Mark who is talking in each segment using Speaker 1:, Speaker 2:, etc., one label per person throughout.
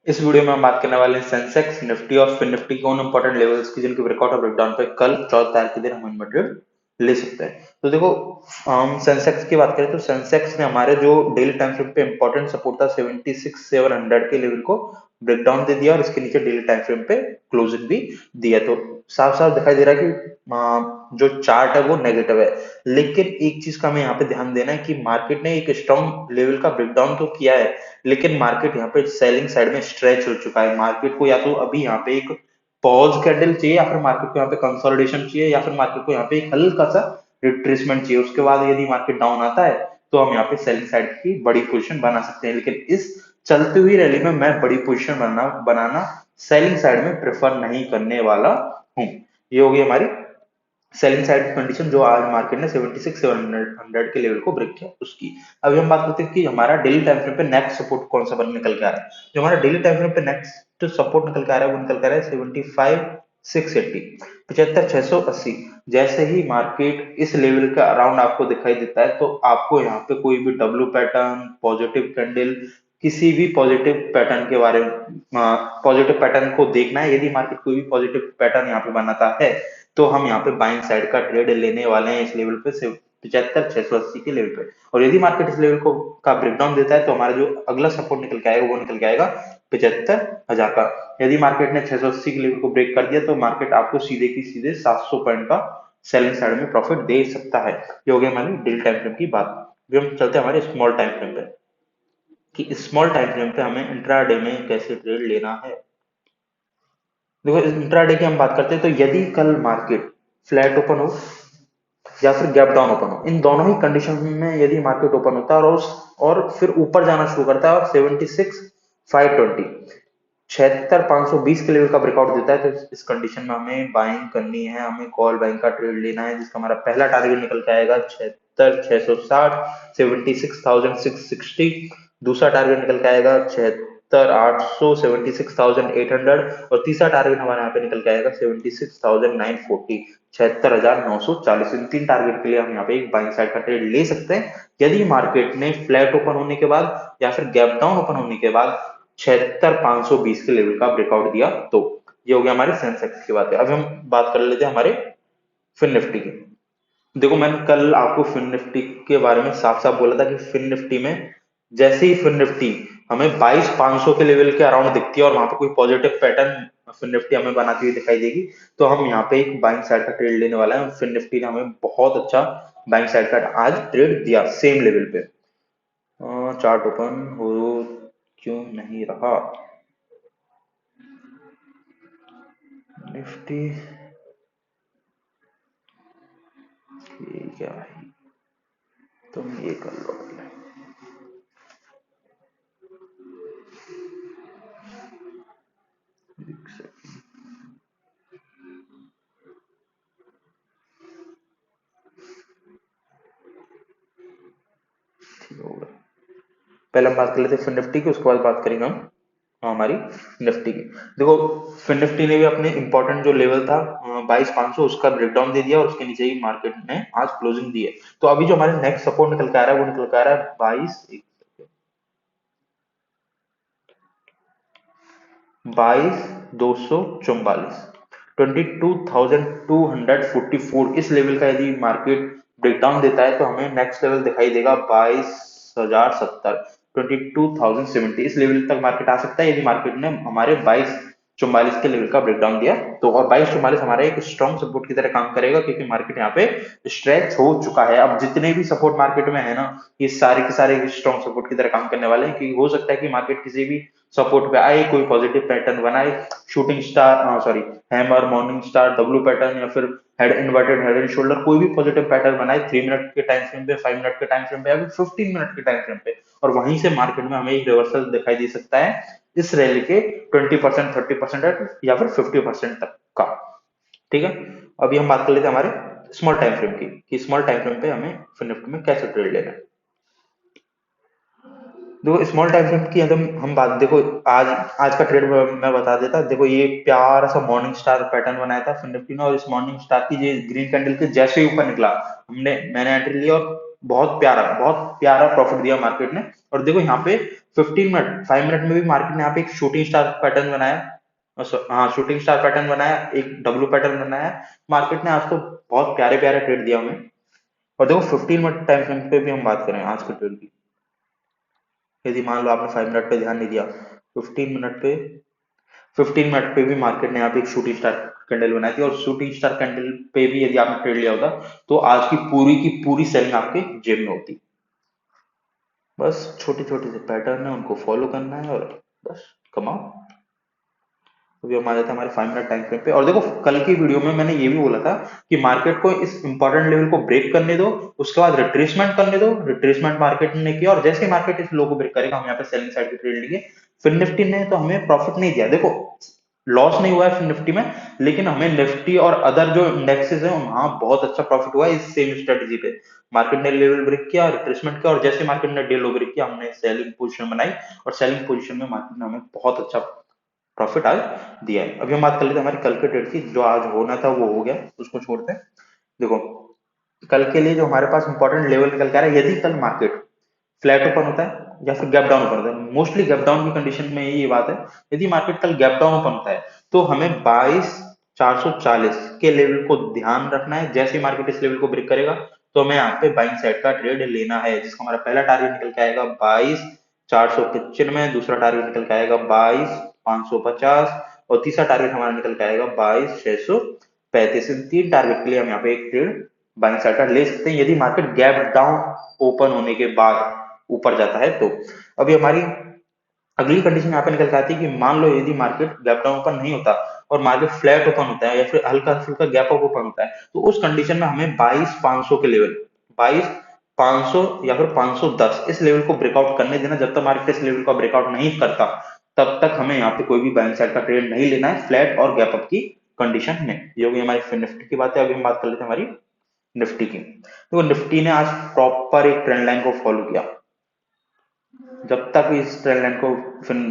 Speaker 1: इस वीडियो में हम बात करने वाले हैं सेंसेक्स, निफ्टी और फिन निफ्टी के उन इंपॉर्टेंट लेवल्स की जिनके ब्रेकआउट और ब्रेकडाउन पे कल 14 तारीख के दिन हम इनमें ले सकते हैं। तो देखो, हम सेंसेक्स की बात करें तो सेंसेक्स ने हमारे जो डेली टाइम फ्रेम पे इंपॉर्टेंट सपोर्ट था 76,700 के लेवल को ब्रेकडाउन दे दिया और इसके नीचे डेली टाइम फ्रेम पे क्लोजिंग भी दिया। तो साफ साफ दिखाई दे रहा है कि जो चार्ट है वो नेगेटिव है। लेकिन एक चीज का हमें यहाँ पे ध्यान देना है कि मार्केट ने एक स्ट्रॉन्ग लेवल का ब्रेकडाउन तो किया है, लेकिन मार्केट यहाँ पे सेलिंग साइड में स्ट्रेच हो चुका है। मार्केट को या तो अभी यहाँ पे एक पॉज कैंडल चाहिए, या फिर मार्केट को यहाँ पे कंसोलिडेशन चाहिए, या फिर मार्केट को यहाँ पे एक हल्का सा रिट्रेसमेंट चाहिए। उसके बाद यदि मार्केट डाउन आता है तो हम यहाँ पे सेलिंग साइड की बड़ी पोजीशन बना सकते हैं। लेकिन इस चलती हुई रैली में मैं बड़ी पोजीशन बनाना सेलिंग साइड में प्रेफर नहीं करने वाला हूँ। ये होगी हमारी सेलिंग साइड कंडीशन जो आज मार्केट ने 76,700 के लेवल को ब्रेक किया उसकी। अभी हम बात करते हैं कि हमारा डेली टाइम फ्रेम पे नेक्स्ट सपोर्ट कौन सा बन निकल के आ रहा है। जो हमारा डेली टाइम फ्रेम पे नेक्स्ट सपोर्ट निकल के आ रहा है वो निकल के आ रहा है 75,680, 75,680। जैसे ही मार्केट इस लेवल का अराउंड आपको दिखाई देता है तो आपको यहाँ पे कोई भी डब्ल्यू पैटर्न, पॉजिटिव कैंडल, किसी भी पॉजिटिव पैटर्न के बारे में, पॉजिटिव पैटर्न को देखना है। यदि मार्केट कोई भी पॉजिटिव पैटर्न यहाँ पे बनाता है तो हम यहाँ पे बाइंग साइड का ट्रेड लेने वाले हैं इस लेवल पे, 75,680 के लेवल पे। और यदि मार्केट इस लेवल को का ब्रेकडाउन देता है तो हमारा जो अगला सपोर्ट निकल के आएगा वो निकल के आएगा 75,000 का। यदि मार्केट ने 680 के लेवल को ब्रेक कर दिया तो मार्केट आपको सीधे की सीधे 700 पॉइंट का सेलिंग साइड में प्रॉफिट दे सकता है। ये हो गया हमारी डेली टाइम फ्रेम की बात। अभी हम चलते हैं हमारे स्मॉल टाइम फ्रेम पे कि स्मॉल टाइम फ्रेम पे हमें इंट्राडे में कैसे ट्रेड लेना है। देखो, इंट्राडे की हम बात करते हैं तो यदि कल मार्केट फ्लैट ओपन हो या फिर गैप डाउन ओपन हो, इन दोनों ही कंडीशन में यदि मार्केट ओपन होता है और फिर ऊपर जाना शुरू करता है और 76,520, 76,520 के लेवल का ब्रेकआउट देता है तो इस कंडीशन में हमें बाइंग करनी है, हमें कॉल बाइंग का ट्रेड लेना है, जिसका हमारा पहला टारगेट निकल के आएगा 76,660, 76,660। दूसरा टारगेट निकल के आएगा 76,800, 76,800। और तीसरा टारगेट हमारे यहाँ पे निकल के आएगा 76,940, 76,940। इन तीन टारगेट के लिए हम यहाँ पे एक बाइंग साइड का ट्रेड ले सकते हैं यदि मार्केट ने फ्लैट ओपन होने के बाद या फिर गैप डाउन ओपन होने के बाद 76,520 के लेवल का ब्रेकआउट दिया तो। ये हो गया हमारे सेंसेक्स की बात है। अब हम बात कर लेते हैं हमारे फिन निफ्टी की। देखो, मैंने कल आपको फिन निफ्टी के बारे में साफ साफ बोला था कि फिन निफ्टी में जैसे ही फिन निफ्टी हमें 22,500 के लेवल के अराउंड दिखती है और वहां पे कोई पॉजिटिव पैटर्न फिन निफ्टी हमें बनाती हुई दिखाई देगी तो हम यहाँ पे एक बाइंग साइड का ट्रेड लेने वाला है। फिन निफ्टी ने हमें बहुत अच्छा बाइंग साइड का आज ट्रेड दिया सेम लेवल पे। चार्ट ओपन हो क्यों नहीं रहा निफ्टी? ठीक है भाई, तुम ये कर लो पहले। एक सेकंड, ठीक होगा। पहले हम बात कर लेते हैं फिन निफ्टी की, उसके बाद बात करेंगे हम हमारी निफ्टी की। देखो, फिन निफ्टी ने भी अपने इंपॉर्टेंट जो लेवल था 22,500 उसका ब्रेकडाउन दे दिया और उसके नीचे ही मार्केट ने आज क्लोजिंग दी है। तो अभी जो हमारे नेक्स्ट सपोर्ट निकल के आ रहा है वो निकल के आ रहा है 22,244, 22,244। इस लेवल का यदि मार्केट ब्रेकडाउन देता है तो हमें नेक्स्ट लेवल दिखाई देगा 22,070, 22,070। इस लेवल तक मार्केट आ सकता है यदि मार्केट ने हमारे 22,44 के लेवल का ब्रेकडाउन दिया तो। और 22,44 हमारे एक स्ट्रॉन्ग सपोर्ट की तरह काम करेगा क्योंकि मार्केट यहाँ पे स्ट्रेच हो चुका है। अब जितने भी सपोर्ट मार्केट में है ना, ये सारे के सारे स्ट्रॉन्ग सपोर्ट की तरह काम करने वाले हैं, क्योंकि हो सकता है कि मार्केट किसी भी सपोर्ट पे आए, कोई पॉजिटिव पैटर्न बनाए, shooting star, sorry, hammer, morning star, W pattern, या फिर head inverted head and shoulder, कोई भी पॉजिटिव पैटर्न बनाए 3 मिनट के टाइम फ्रेम पे, 5 मिनट के टाइम फ्रेम पे या फिर 15 मिनट के टाइम फ्रेम पे, और वहीं से मार्केट में हमें एक रिवर्सल दिखाई दे सकता है इस रैली के 20%, 30% या फिर 50% तक का। ठीक है, अभी हम बात कर लेते हैं हमारे स्मॉल टाइम फ्रेम की कि स्मॉल टाइम फ्रेम पे हमें फिन निफ्टी में कैसे ट्रेड लेना है। देखो, स्मॉल टाइम फ्रेम की हम बात, देखो आज आज का ट्रेड मैं बता देता। देखो, ये प्यारा सा मॉर्निंग स्टार पैटर्न बनाया था फिन निफ्टी ने और इस मॉर्निंग स्टार की जो ग्रीन कैंडल के जैसे ही ऊपर निकला मैंने एंट्री लिया और बहुत प्यारा प्रॉफिट दिया मार्केट ने। और देखो यहाँ पे 5 मिनट में भी मार्केट ने यहाँ पे एक शूटिंग स्टार पैटर्न बनाया। हाँ, शूटिंग स्टार पैटर्न बनाया, एक डब्ल्यू पैटर्न बनाया। मार्केट ने आज तो बहुत प्यारे प्यारे ट्रेड दिया हमें। और देखो 15 मिनट टाइम फ्रेम पे भी हम बात करें आज के ट्रेड की, यदि मान लो आपने 5 मिनट पे ध्यान नहीं दिया, 15 मिनट पे 15 मिनट पे भी मार्केट ने यहाँ पे एक शूटिंग स्टार कैंडल बनाई थी, और शूटिंग स्टार कैंडल पे भी यदि आपने ट्रेड लिया होता तो आज की पूरी सेलिंग आपके जेब में होती। बस छोटे छोटे से पैटर्न है, उनको फॉलो करना है और बस कमाओ। अभी हम आ जाते हैं हमारे 5 मिनट टाइम फ्रेम पे। और देखो कल की वीडियो में मैंने ये भी बोला था कि मार्केट को इस इंपॉर्टेंट लेवल को ब्रेक करने दो, उसके बाद रिट्रेसमेंट करने दो। रिट्रेसमेंट मार्केट ने किया, और जैसे मार्केट इस लो को ब्रेक करेगा हम यहाँ पे सेलिंग साइड की ट्रेड लेंगे। फिर निफ्टी ने तो हमें प्रॉफिट नहीं दिया, देखो लॉस नहीं हुआ है फिर निफ्टी में, लेकिन हमें निफ्टी और अदर जो इंडेक्सेस है वहां बहुत अच्छा प्रॉफिट हुआ है इस सेम स्ट्रेटेजी पे। मार्केट ने लेवल ब्रेक किया, रिट्रेसमेंट किया, और जैसे मार्केट ने डे लो ब्रेक किया हमने सेलिंग पोजीशन बनाई, और सेलिंग पोजीशन में मार्केट ने हमें बहुत अच्छा प्रॉफिट आज दिया है। अभी हम बात कर लेते हैं हमारे कल के ट्रेड की। जो आज होना था वो हो गया, उसको छोड़ते हैं। देखो कल के लिए जो हमारे पास इंपॉर्टेंट लेवल निकल के आ रहा है, यदि कल मार्केट फ्लैट ओपन होता है या फिर गैप डाउन ओपन होता है, मोस्टली गैप डाउन की कंडीशन में ये बात है। यदि मार्केट कल गैप डाउन ओपन होता है तो हमें 22,440 के लेवल को ध्यान रखना है। जैसे ही मार्केट इस लेवल को ब्रेक करेगा तो हमें यहाँ पे बाइंग साइड का ट्रेड लेना है, जिसका हमारा पहला टारगेट निकल के आएगा 22,495, दूसरा टारगेट निकल के आएगा 22,550, और तीसरा टारगेट हमारा निकल के आएगा 22,635। इन तीन टारगेट के लिए हम यहाँ पे एक ट्रेड बाइंग साइड का ले सकते हैं, यदि मार्केट गैप डाउन ओपन होने के बाद ऊपर जाता है तो। अभी हमारी अगली कंडीशन यहाँ पे निकल के आती है कि मान लो यदि मार्केट गैप डाउन ओपन नहीं होता और मार्केट फ्लैट ओपन होता है या फिर हल्का फुल्का गैप अप ओपन होता है, तो उस कंडीशन में हमें 22,500 के लेवल, 22,500 या फिर 510 इस लेवल को ब्रेकआउट करने देना। जब तक मार्केट इस लेवल का ब्रेकआउट नहीं करता तब तक हमें यहाँ पे कोई भी बाइंग साइड का ट्रेड नहीं लेना है फ्लैट और गैप अप की कंडीशन में। ये होगी हमारी निफ्टी की बात है। अभी हम बात कर लेते हैं हमारी निफ्टी की। तो निफ्टी ने आज प्रॉपर एक ट्रेंड लाइन को फॉलो किया। जब तक इस ट्रेंड लाइन को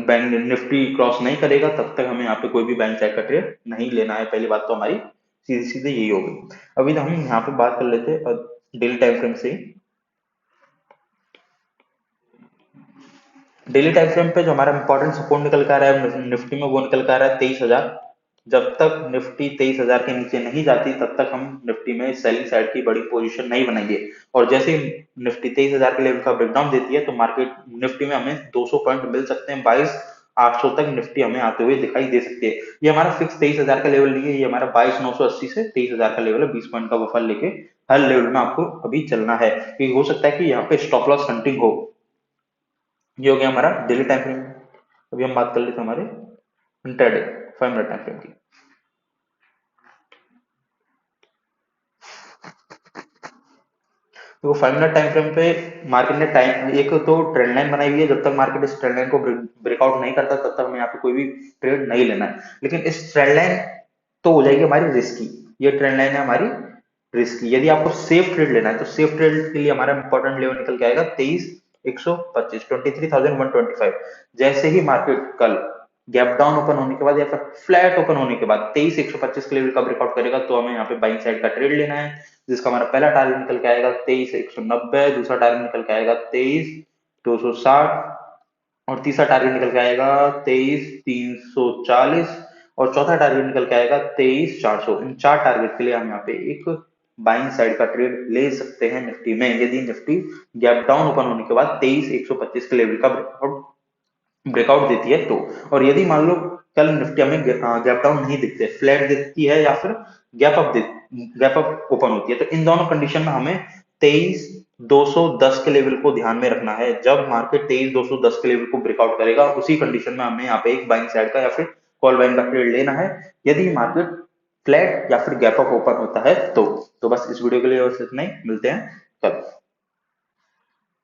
Speaker 1: बैंक निफ्टी क्रॉस नहीं करेगा तब तक हमें यहाँ पे कोई भी बैंक साइड का ट्रेड नहीं लेना है। पहली बात तो हमारी सीधे सीधे यही होगी। अभी तो हम यहाँ पे बात कर लेते हैं डेली टाइम फ्रेम से। डेली टाइम फ्रेम पे जो हमारा इंपॉर्टेंट सपोर्ट निकल कर आ रहा है निफ्टी में, वो निकल कर आ रहा है 23,000। जब तक निफ्टी 23,000 के नीचे नहीं जाती तब तक हम निफ्टी में सेलिंग साइड की बड़ी पोजीशन नहीं बनाएंगे। और जैसे ही निफ्टी 23,000 के लेवल का ब्रेकडाउन देती है तो मार्केट निफ्टी में हमें 200 पॉइंट मिल सकते हैं। 22,800 तक निफ्टी हमें आते हुए दिखाई दे सकती है। ये हमारा फिक्स 23,000 का लेवल नहीं है, ये हमारा 22,980 से 23,000 का लेवल है। 20 पॉइंट का बफर लेके हर लेवल में आपको अभी चलना है, क्योंकि हो सकता है कि यहाँ पे स्टॉप लॉस हंटिंग हो। ये हो गया हमारा डेली टाइम फ्रेम। अभी हम बात कर लेते हैं हमारे इंट्राडे 5 मिनट टाइम फ्रेम की। तो 5 मिनट टाइम फ्रेम पे मार्केट ने टाइम एक तो ट्रेंड लाइन बनाई हुई है। जब तक मार्केट इस ट्रेंड लाइन को ब्रेकआउट नहीं करता तब तक हमें यहाँ पे कोई भी ट्रेड नहीं लेना है। लेकिन इस ट्रेंड लाइन तो हो जाएगी हमारी रिस्की, ये ट्रेंड लाइन है हमारी रिस्की। यदि आपको सेफ ट्रेड लेना है तो सेफ ट्रेड के लिए हमारा इंपॉर्टेंट लेवल निकल के आएगा 23,125, 23,125। जैसे ही मार्केट कल गैप डाउन ओपन होने के बाद या फिर फ्लैट ओपन होने के बाद 23,125 के लेवल का ब्रेकआउट करेगा तो हमें यहाँ पे बाइंग साइड का ट्रेड लेना है, जिसका हमारा पहला टारगेट निकल के आएगा 23,190, दूसरा टारगेट निकल के आएगा 23,260, और तीसरा टारगेट निकल के आएगा 23,340, और चौथा टारगेट निकल के आएगा 23,400। इन चार टारगेट के लिए हम यहाँ पे एक बाइंग साइड का ट्रेड ले सकते हैं निफ्टी में, यदि निफ्टी गैप डाउन ओपन होने के बाद 23,125 के लेवल का ब्रेकआउट देती है तो। और यदि मान लो कल निफ्टी हमें गैप डाउन नहीं दिखते, फ्लैट दिखती है या फिर गैप अप ओपन होती है, तो इन दोनों कंडीशन में हमें 23,210 के लेवल को ध्यान में रखना है। जब मार्केट 23,210 के लेवल को ब्रेकआउट करेगा उसी कंडीशन में हमें यहाँ पे एक बाइंग साइड का या फिर कॉल बाइंग का ट्रेड लेना है, यदि मार्केट फ्लैट या फिर गैप अप ओपन होता है तो। बस इस वीडियो के लिए बस इतना ही, मिलते हैं